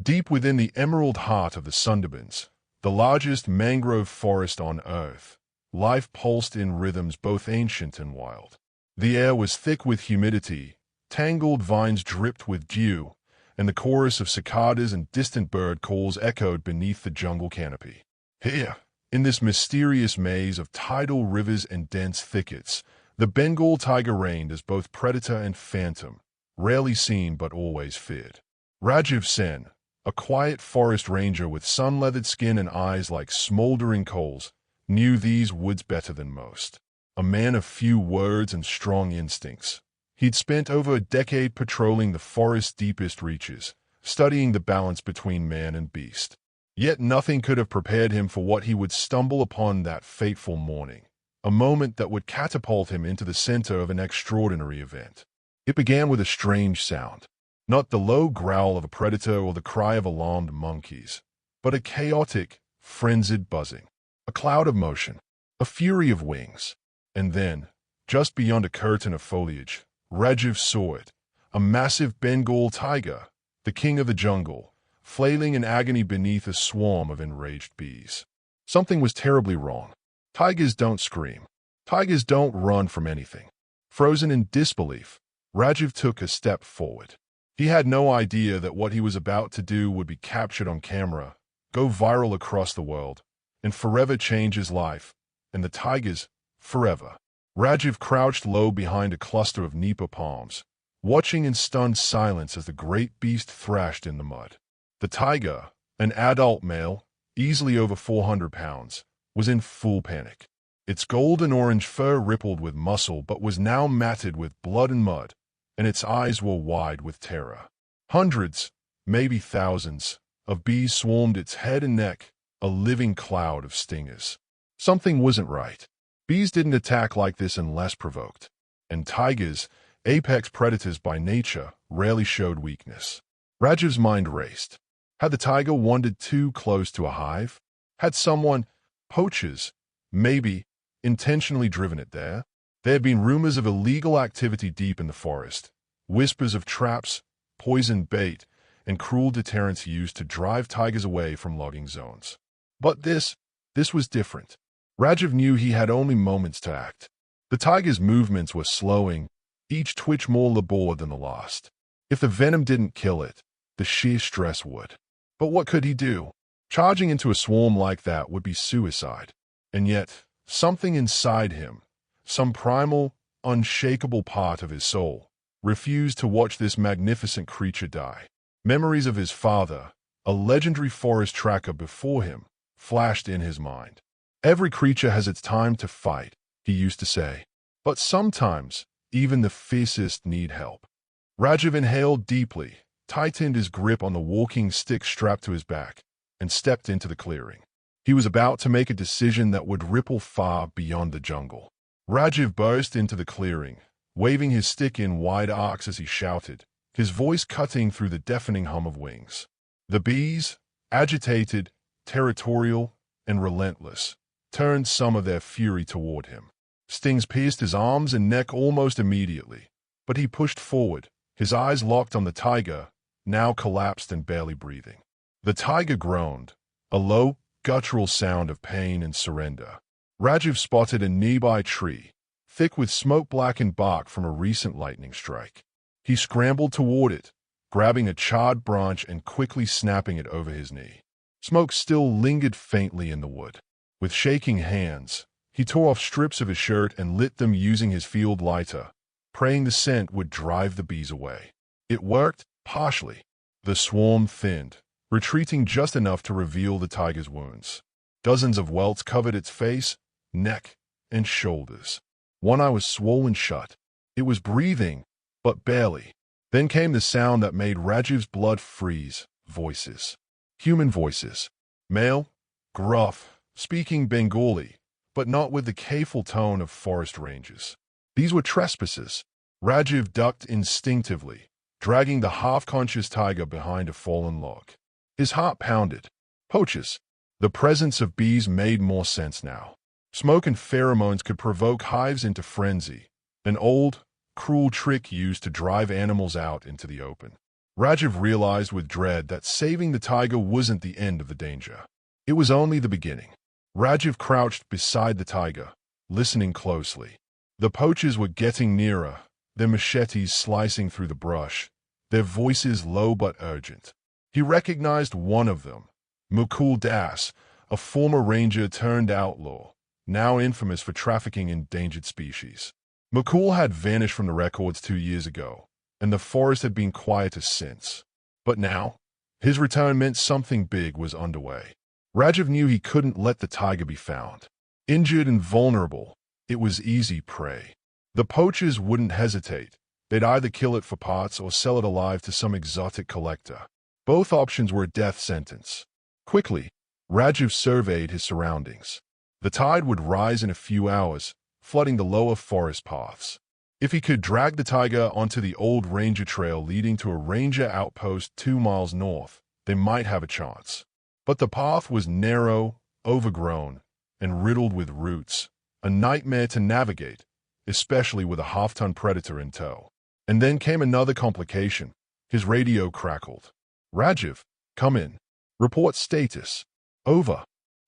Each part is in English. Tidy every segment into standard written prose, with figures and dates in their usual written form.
Deep within the emerald heart of the Sundarbans, the largest mangrove forest on Earth, life pulsed in rhythms both ancient and wild. The air was thick with humidity, tangled vines dripped with dew, and the chorus of cicadas and distant bird calls echoed beneath the jungle canopy. Here, in this mysterious maze of tidal rivers and dense thickets, the Bengal tiger reigned as both predator and phantom, rarely seen but always feared. Rajiv Sen, a quiet forest ranger with sun-leathered skin and eyes like smoldering coals, knew these woods better than most. A man of few words and strong instincts, he'd spent over a decade patrolling the forest's deepest reaches, studying the balance between man and beast. Yet nothing could have prepared him for what he would stumble upon that fateful morning, a moment that would catapult him into the center of an extraordinary event. It began with a strange sound. Not the low growl of a predator or the cry of alarmed monkeys, but a chaotic, frenzied buzzing. A cloud of motion, a fury of wings. And then, just beyond a curtain of foliage, Rajiv saw it, a massive Bengal tiger, the king of the jungle, flailing in agony beneath a swarm of enraged bees. Something was terribly wrong. Tigers don't scream. Tigers don't run from anything. Frozen in disbelief, Rajiv took a step forward. He had no idea that what he was about to do would be captured on camera, go viral across the world, and forever change his life, and the tiger's forever. Rajiv crouched low behind a cluster of nipa palms, watching in stunned silence as the great beast thrashed in the mud. The tiger, an adult male, easily over 400 pounds, was in full panic. Its golden-orange fur rippled with muscle but was now matted with blood and mud, and its eyes were wide with terror. Hundreds, maybe thousands, of bees swarmed its head and neck, a living cloud of stingers. Something wasn't right. Bees didn't attack like this unless provoked. And tigers, apex predators by nature, rarely showed weakness. Rajiv's mind raced. Had the tiger wandered too close to a hive? Had someone, poachers, maybe, intentionally driven it there? There had been rumors of illegal activity deep in the forest, whispers of traps, poisoned bait, and cruel deterrents used to drive tigers away from logging zones. But this was different. Rajiv knew he had only moments to act. The tiger's movements were slowing, each twitch more laborious than the last. If the venom didn't kill it, the sheer stress would. But what could he do? Charging into a swarm like that would be suicide. And yet, something inside him, some primal, unshakable part of his soul, refused to watch this magnificent creature die. Memories of his father, a legendary forest tracker before him, flashed in his mind. Every creature has its time to fight, he used to say. But sometimes, even the fiercest need help. Rajiv inhaled deeply, tightened his grip on the walking stick strapped to his back, and stepped into the clearing. He was about to make a decision that would ripple far beyond the jungle. Rajiv burst into the clearing, waving his stick in wide arcs as he shouted, his voice cutting through the deafening hum of wings. The bees, agitated, territorial, and relentless, turned some of their fury toward him. Stings pierced his arms and neck almost immediately, but he pushed forward, his eyes locked on the tiger, now collapsed and barely breathing. The tiger groaned, a low, guttural sound of pain and surrender. Rajiv spotted a nearby tree, thick with smoke-blackened bark from a recent lightning strike. He scrambled toward it, grabbing a charred branch and quickly snapping it over his knee. Smoke still lingered faintly in the wood. With shaking hands, he tore off strips of his shirt and lit them using his field lighter, praying the scent would drive the bees away. It worked, partially. The swarm thinned, retreating just enough to reveal the tiger's wounds. Dozens of welts covered its face, neck, and shoulders. One eye was swollen shut. It was breathing, but barely. Then came the sound that made Rajiv's blood freeze. Voices. Human voices. Male, gruff, speaking Bengali, but not with the careful tone of forest rangers. These were trespassers. Rajiv ducked instinctively, dragging the half-conscious tiger behind a fallen log. His heart pounded. Poachers. The presence of bees made more sense now. Smoke and pheromones could provoke hives into frenzy, an old, cruel trick used to drive animals out into the open. Rajiv realized with dread that saving the tiger wasn't the end of the danger. It was only the beginning. Rajiv crouched beside the tiger, listening closely. The poachers were getting nearer, their machetes slicing through the brush, their voices low but urgent. He recognized one of them, Mukul Das, a former ranger turned outlaw, now infamous for trafficking endangered species. Mukul had vanished from the records 2 years ago, and the forest had been quieter since. But now, his return meant something big was underway. Rajiv knew he couldn't let the tiger be found. Injured and vulnerable, it was easy prey. The poachers wouldn't hesitate. They'd either kill it for parts or sell it alive to some exotic collector. Both options were a death sentence. Quickly, Rajiv surveyed his surroundings. The tide would rise in a few hours, flooding the lower forest paths. If he could drag the tiger onto the old ranger trail leading to a ranger outpost 2 miles north, they might have a chance. But the path was narrow, overgrown, and riddled with roots, a nightmare to navigate, especially with a half-ton predator in tow. And then came another complication. His radio crackled. "Rajiv, come in. Report status. Over."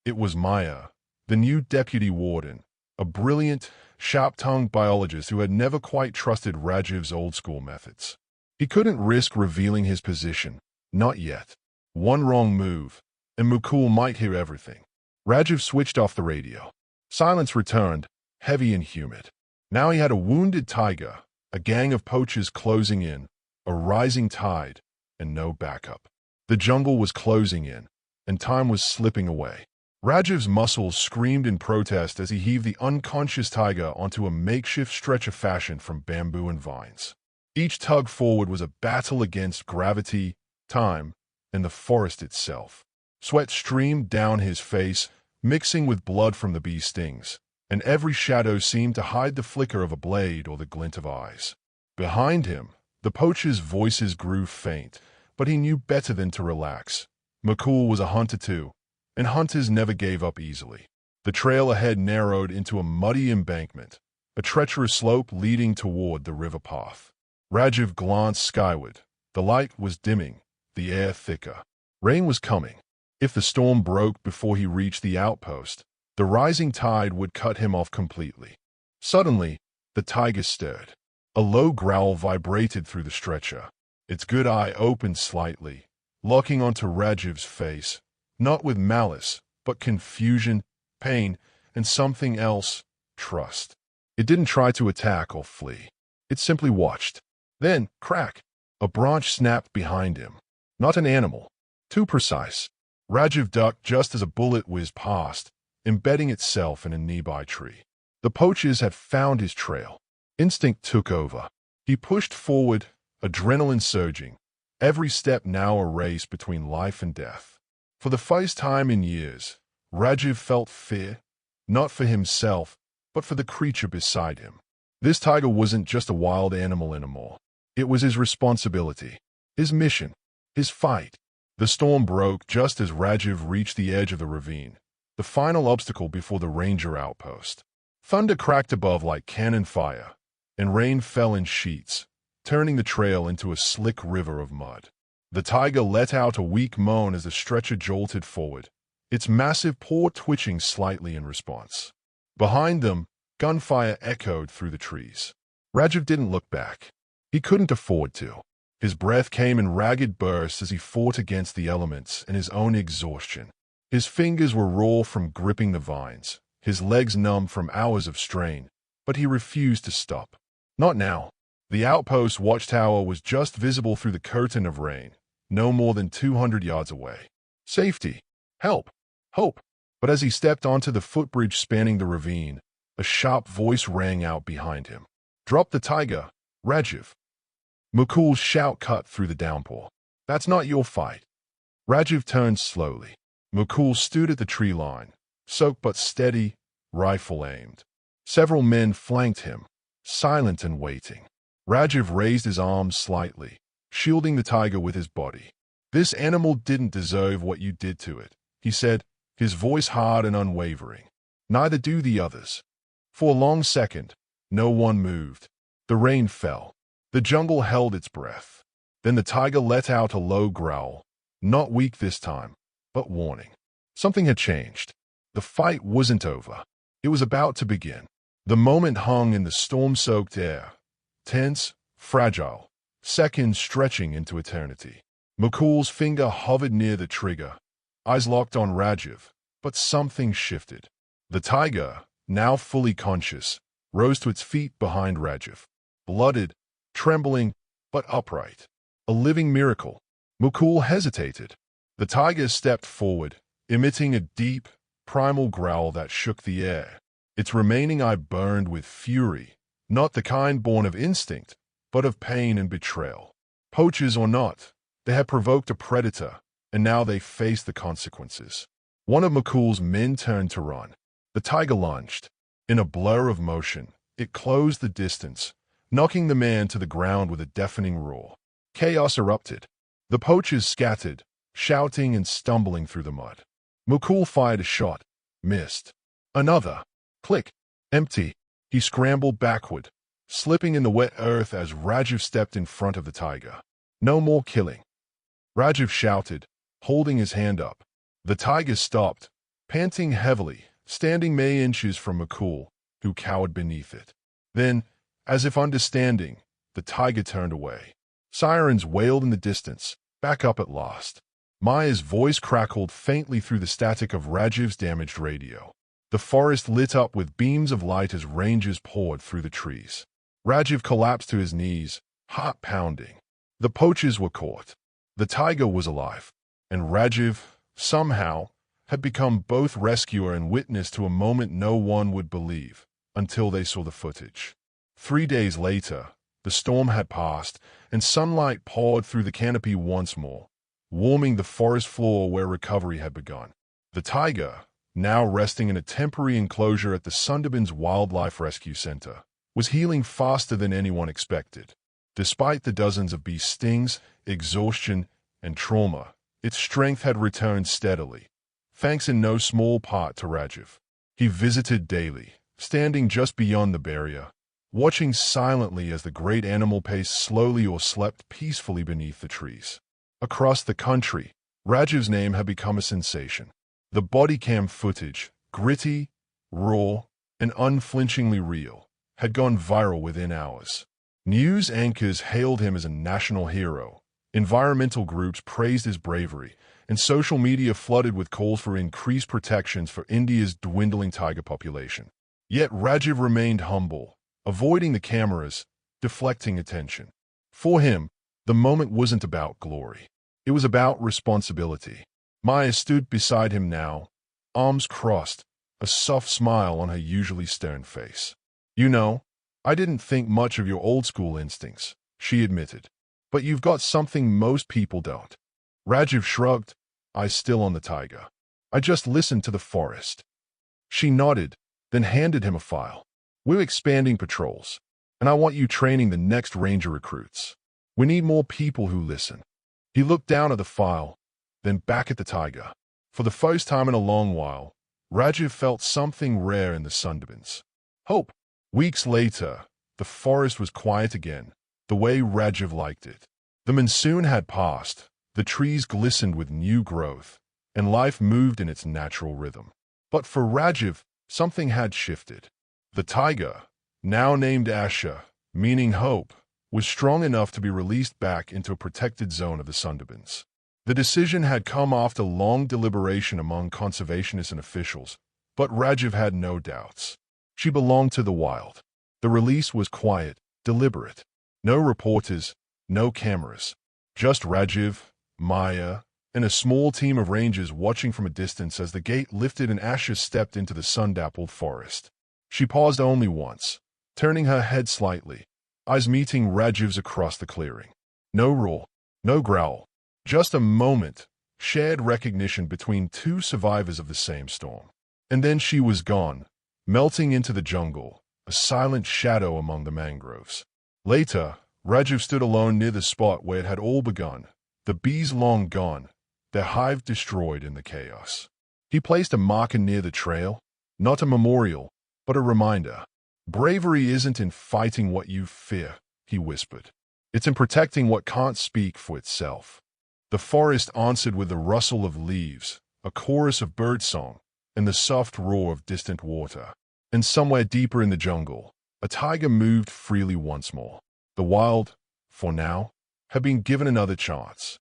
It was Maya, the new deputy warden, a brilliant, sharp-tongued biologist who had never quite trusted Rajiv's old-school methods. He couldn't risk revealing his position, not yet. One wrong move, and Mukul might hear everything. Rajiv switched off the radio. Silence returned, heavy and humid. Now he had a wounded tiger, a gang of poachers closing in, a rising tide, and no backup. The jungle was closing in, and time was slipping away. Rajiv's muscles screamed in protest as he heaved the unconscious tiger onto a makeshift stretcher fashioned from bamboo and vines. Each tug forward was a battle against gravity, time, and the forest itself. Sweat streamed down his face, mixing with blood from the bee stings, and every shadow seemed to hide the flicker of a blade or the glint of eyes. Behind him, the poachers' voices grew faint, but he knew better than to relax. Mukul was a hunter too, and hunters never gave up easily. The trail ahead narrowed into a muddy embankment, a treacherous slope leading toward the river path. Rajiv glanced skyward. The light was dimming, the air thicker. Rain was coming. If the storm broke before he reached the outpost, the rising tide would cut him off completely. Suddenly, the tiger stirred. A low growl vibrated through the stretcher. Its good eye opened slightly, locking onto Rajiv's face, not with malice, but confusion, pain, and something else, trust. It didn't try to attack or flee. It simply watched. Then, crack! A branch snapped behind him. Not an animal. Too precise. Rajiv ducked just as a bullet whizzed past, embedding itself in a nearby tree. The poachers had found his trail. Instinct took over. He pushed forward, adrenaline surging, every step now a race between life and death. For the first time in years, Rajiv felt fear, not for himself, but for the creature beside him. This tiger wasn't just a wild animal anymore. It was his responsibility, his mission, his fight. The storm broke just as Rajiv reached the edge of the ravine, the final obstacle before the ranger outpost. Thunder cracked above like cannon fire, and rain fell in sheets, turning the trail into a slick river of mud. The tiger let out a weak moan as the stretcher jolted forward, its massive paw twitching slightly in response. Behind them, gunfire echoed through the trees. Rajiv didn't look back. He couldn't afford to. His breath came in ragged bursts as he fought against the elements and his own exhaustion. His fingers were raw from gripping the vines, his legs numb from hours of strain, but he refused to stop. Not now. The outpost watchtower was just visible through the curtain of rain, no more than 200 yards away. Safety. Help. Hope. But as he stepped onto the footbridge spanning the ravine, a sharp voice rang out behind him. "Drop the tiger, Rajiv." Mukul's shout cut through the downpour. "That's not your fight." Rajiv turned slowly. Mukul stood at the tree line, soaked but steady, rifle aimed. Several men flanked him, silent and waiting. Rajiv raised his arms slightly, shielding the tiger with his body. "This animal didn't deserve what you did to it," he said, his voice hard and unwavering. "Neither do the others." For a long second, no one moved. The rain fell. The jungle held its breath. Then the tiger let out a low growl, not weak this time, but warning. Something had changed. The fight wasn't over. It was about to begin. The moment hung in the storm-soaked air, tense, fragile, seconds stretching into eternity. Mukul's finger hovered near the trigger, eyes locked on Rajiv, but something shifted. The tiger, now fully conscious, rose to its feet behind Rajiv, blooded, trembling, but upright. A living miracle. Mukul hesitated. The tiger stepped forward, emitting a deep, primal growl that shook the air. Its remaining eye burned with fury, not the kind born of instinct, but of pain and betrayal. Poachers or not, they had provoked a predator, and now they faced the consequences. One of Mukul's men turned to run. The tiger lunged. In a blur of motion, it closed the distance, knocking the man to the ground with a deafening roar. Chaos erupted. The poachers scattered, shouting and stumbling through the mud. Mukul fired a shot, missed. Another. Click. Empty. He scrambled backward, slipping in the wet earth as Rajiv stepped in front of the tiger. No more killing. Rajiv shouted, holding his hand up. The tiger stopped, panting heavily, standing mere inches from Mukul, who cowered beneath it. Then, as if understanding, the tiger turned away. Sirens wailed in the distance, back up at last. Maya's voice crackled faintly through the static of Rajiv's damaged radio. The forest lit up with beams of light as rangers poured through the trees. Rajiv collapsed to his knees, heart pounding. The poachers were caught. The tiger was alive. And Rajiv, somehow, had become both rescuer and witness to a moment no one would believe, until they saw the footage. 3 days later, the storm had passed, and sunlight poured through the canopy once more, warming the forest floor where recovery had begun. The tiger, now resting in a temporary enclosure at the Sundarbans Wildlife Rescue Center, was healing faster than anyone expected. Despite the dozens of bee stings, exhaustion, and trauma, its strength had returned steadily, thanks in no small part to Rajiv. He visited daily, standing just beyond the barrier, watching silently as the great animal paced slowly or slept peacefully beneath the trees. Across the country, Rajiv's name had become a sensation. The body cam footage, gritty, raw, and unflinchingly real, had gone viral within hours. News anchors hailed him as a national hero, environmental groups praised his bravery, and social media flooded with calls for increased protections for India's dwindling tiger population. Yet Rajiv remained humble, avoiding the cameras, deflecting attention. For him, the moment wasn't about glory. It was about responsibility. Maya stood beside him now, arms crossed, a soft smile on her usually stern face. "You know, I didn't think much of your old-school instincts," she admitted. "But you've got something most people don't." Rajiv shrugged, eyes still on the tiger. "I just listened to the forest." She nodded, then handed him a file. "We're expanding patrols, and I want you training the next ranger recruits. We need more people who listen." He looked down at the file, then back at the tiger. For the first time in a long while, Rajiv felt something rare in the Sundarbans. Hope. Weeks later, the forest was quiet again, the way Rajiv liked it. The monsoon had passed, the trees glistened with new growth, and life moved in its natural rhythm. But for Rajiv, something had shifted. The tiger, now named Asha, meaning hope, was strong enough to be released back into a protected zone of the Sundarbans. The decision had come after long deliberation among conservationists and officials, but Rajiv had no doubts. She belonged to the wild. The release was quiet, deliberate. No reporters, no cameras. Just Rajiv, Maya, and a small team of rangers watching from a distance as the gate lifted and Asha stepped into the sun-dappled forest. She paused only once, turning her head slightly, eyes meeting Rajiv's across the clearing. No roar, no growl, just a moment, shared recognition between two survivors of the same storm. And then she was gone, melting into the jungle, a silent shadow among the mangroves. Later, Rajiv stood alone near the spot where it had all begun, the bees long gone, their hive destroyed in the chaos. He placed a marker near the trail, not a memorial, but a reminder. "Bravery isn't in fighting what you fear," he whispered. It's in protecting what can't speak for itself. The forest answered with the rustle of leaves, a chorus of birdsong, and the soft roar of distant water. And somewhere deeper in the jungle, a tiger moved freely once more. The wild, for now, had been given another chance.